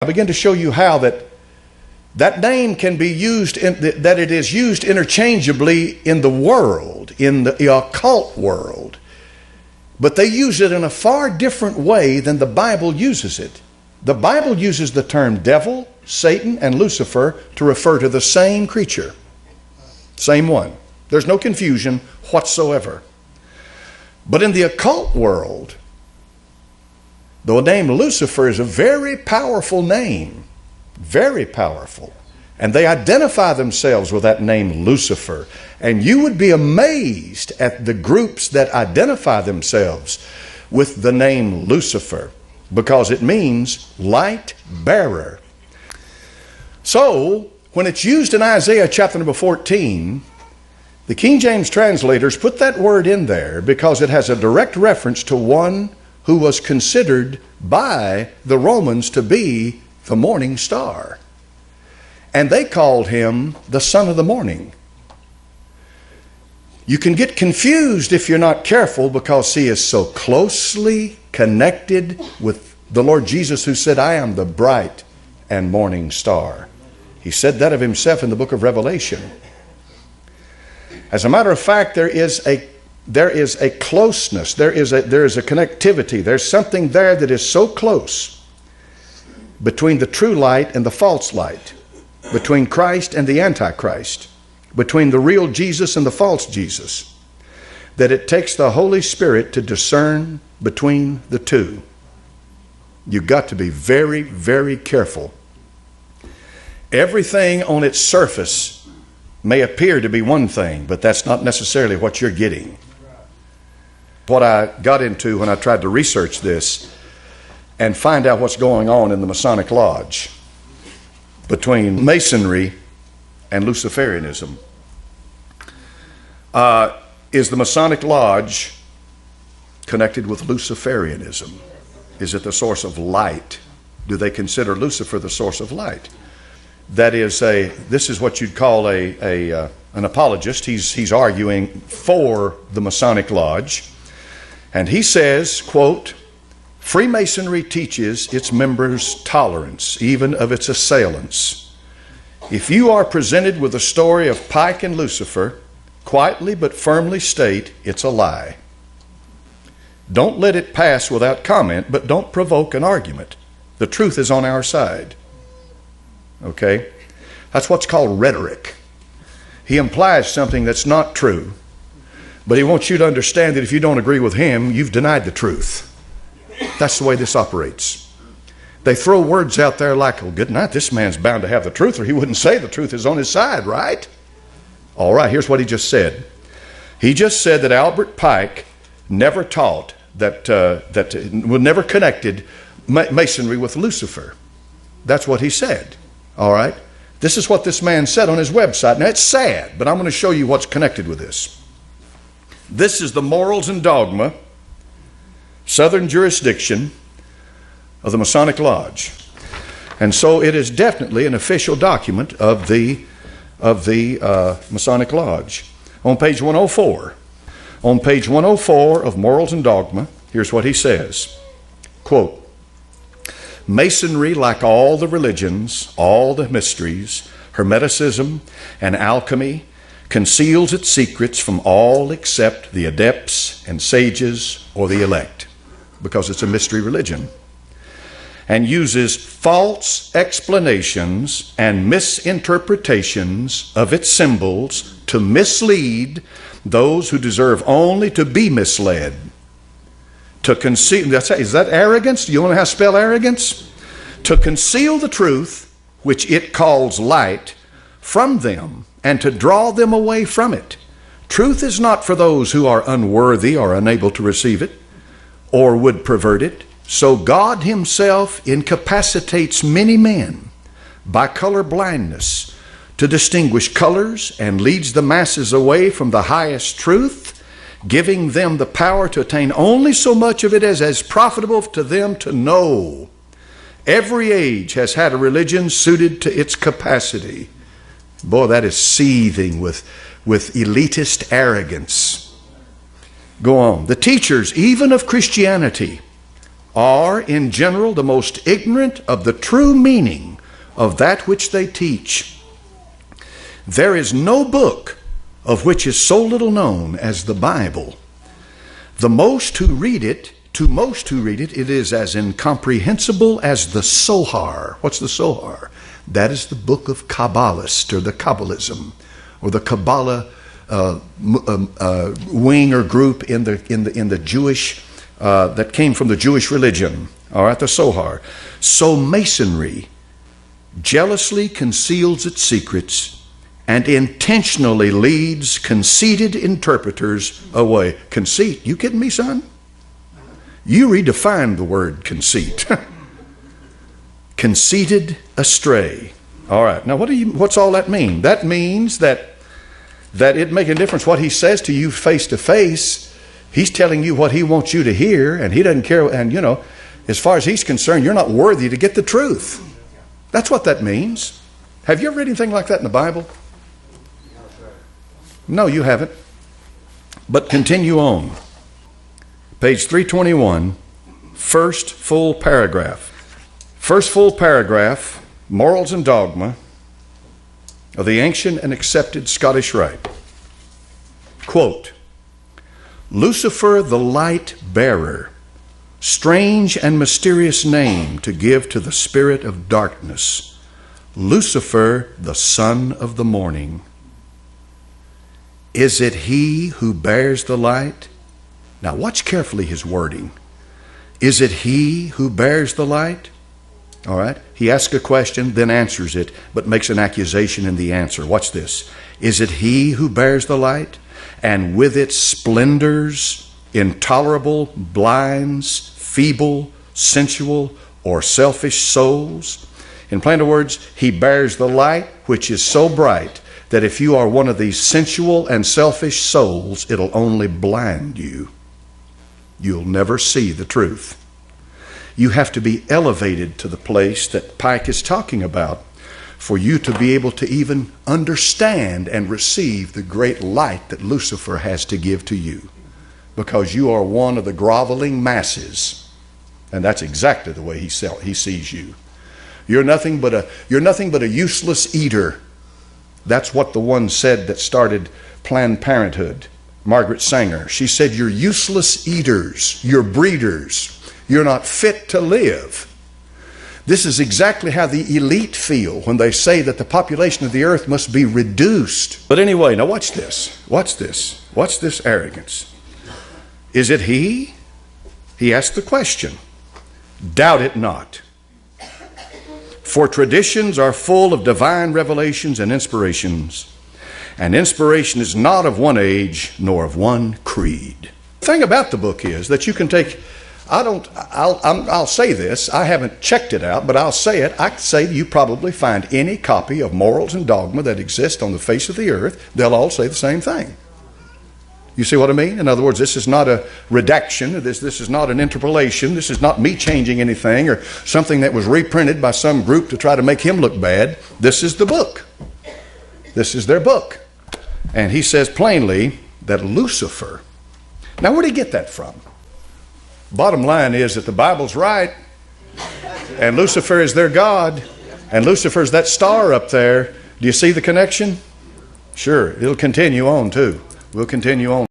I begin to show you how that name can be used, that it is used interchangeably in the world, in the occult world. But they use it in a far different way than the Bible uses it. The Bible uses the term devil, Satan, and Lucifer to refer to the same creature. Same one. There's no confusion whatsoever. But in the occult world, the name Lucifer is a very powerful name. Very powerful. And they identify themselves with that name Lucifer. And you would be amazed at the groups that identify themselves with the name Lucifer, because it means light bearer. So, when it's used in Isaiah chapter number 14, the King James translators put that word in there because it has a direct reference to one who was considered by the Romans to be the morning star. And they called him the son of the morning. You can get confused if you're not careful, because he is so closely connected with the Lord Jesus, who said, "I am the bright and morning star." He said that of himself in the book of Revelation. As a matter of fact, there is a closeness, there is a connectivity. There's something there that is so close between the true light and the false light, between Christ and the Antichrist, between the real Jesus and the false Jesus, that it takes the Holy Spirit to discern between the two. You've got to be very, very careful. Everything on its surface may appear to be one thing, but that's not necessarily what you're getting. What I got into when I tried to research this and find out what's going on in the Masonic Lodge between Masonry and Luciferianism. Is the Masonic Lodge connected with Luciferianism? Is it the source of light? Do they consider Lucifer the source of light? That is this is what you'd call an apologist. He's arguing for the Masonic Lodge. And he says, quote, "Freemasonry teaches its members tolerance, even of its assailants. If you are presented with a story of Pike and Lucifer, quietly but firmly state it's a lie. Don't let it pass without comment, but don't provoke an argument. The truth is on our side." Okay? That's what's called rhetoric. He implies something that's not true, but he wants you to understand that if you don't agree with him, you've denied the truth. That's the way this operates. They throw words out there like, "Oh, good night, this man's bound to have the truth, or he wouldn't say the truth is on his side, right?" All right, here's what he just said. He just said that Albert Pike never taught that never connected Masonry with Lucifer. That's what he said. All right? This is what this man said on his website. Now, it's sad, but I'm going to show you what's connected with this. This is the Morals and Dogma, Southern Jurisdiction of the Masonic Lodge. And so it is definitely an official document of the Masonic Lodge. On page 104, of Morals and Dogma, here's what he says. Quote, "Masonry, like all the religions, all the mysteries, Hermeticism and alchemy, conceals its secrets from all except the adepts and sages or the elect," because it's a mystery religion, "and uses false explanations and misinterpretations of its symbols to mislead those who deserve only to be misled. To conceal," is that arrogance? Do you want to know how to spell arrogance? "To conceal the truth, which it calls light, from them, and to draw them away from it. Truth is not for those who are unworthy or unable to receive it, or would pervert it. So God himself incapacitates many men by color blindness to distinguish colors, and leads the masses away from the highest truth, giving them the power to attain only so much of it as is profitable to them to know. Every age has had a religion suited to its capacity." Boy, that is seething with elitist arrogance. Go on. "The teachers, even of Christianity, are in general the most ignorant of the true meaning of that which they teach. There is no book of which is so little known as the Bible. To most who read it, it is as incomprehensible as the Zohar. What's the Zohar? That is the book of Kabbalist, or the Kabbalism, or the Kabbalah wing or group in the Jewish that came from the Jewish religion. All right, the Zohar. So Masonry jealously conceals its secrets and intentionally leads conceited interpreters away. Conceit? You kidding me, son? You redefine the word conceit. Conceited astray. All right. Now, what's all that mean? That means that it make a difference what he says to you face to face. He's telling you what he wants you to hear, and he doesn't care. And, as far as he's concerned, you're not worthy to get the truth. That's what that means. Have you ever read anything like that in the Bible? No, you haven't. But continue on. Page 321, first full paragraph. First full paragraph, Morals and Dogma of the ancient and accepted Scottish Rite. Quote, Lucifer the light bearer, strange and mysterious name to give to the spirit of darkness. Lucifer the son of the morning. Is it he who bears the light? Now watch carefully his wording. Is it he who bears the light? All right. He asks a question, then answers it, but makes an accusation in the answer. Watch this. Is it he who bears the light? And with its splendors, intolerable blinds, feeble, sensual, or selfish souls? In plain words, he bears the light which is so bright that if you are one of these sensual and selfish souls, it'll only blind you. You'll never see the truth. You have to be elevated to the place that Pike is talking about for you to be able to even understand and receive the great light that Lucifer has to give to you, because you are one of the groveling masses, and that's exactly the way he sees you. You're nothing but a useless eater. That's what the one said that started Planned Parenthood, Margaret Sanger. She said, you're useless eaters, you're breeders, you're not fit to live. This is exactly how the elite feel when they say that the population of the earth must be reduced. But anyway, now watch this. Watch this. Watch this arrogance. Is it he? He asked the question. Doubt it not. For traditions are full of divine revelations and inspirations, and inspiration is not of one age nor of one creed. The thing about the book is that you can take, I'll say this, I haven't checked it out, but I'll say it. I can say you probably find any copy of Morals and Dogma that exists on the face of the earth, they'll all say the same thing. You see what I mean? In other words, this is not a redaction. This is not an interpolation. This is not me changing anything or something that was reprinted by some group to try to make him look bad. This is the book. This is their book. And he says plainly that Lucifer. Now, where did he get that from? Bottom line is that the Bible's right, and Lucifer is their God, and Lucifer's that star up there. Do you see the connection? Sure. It'll continue on too. We'll continue on.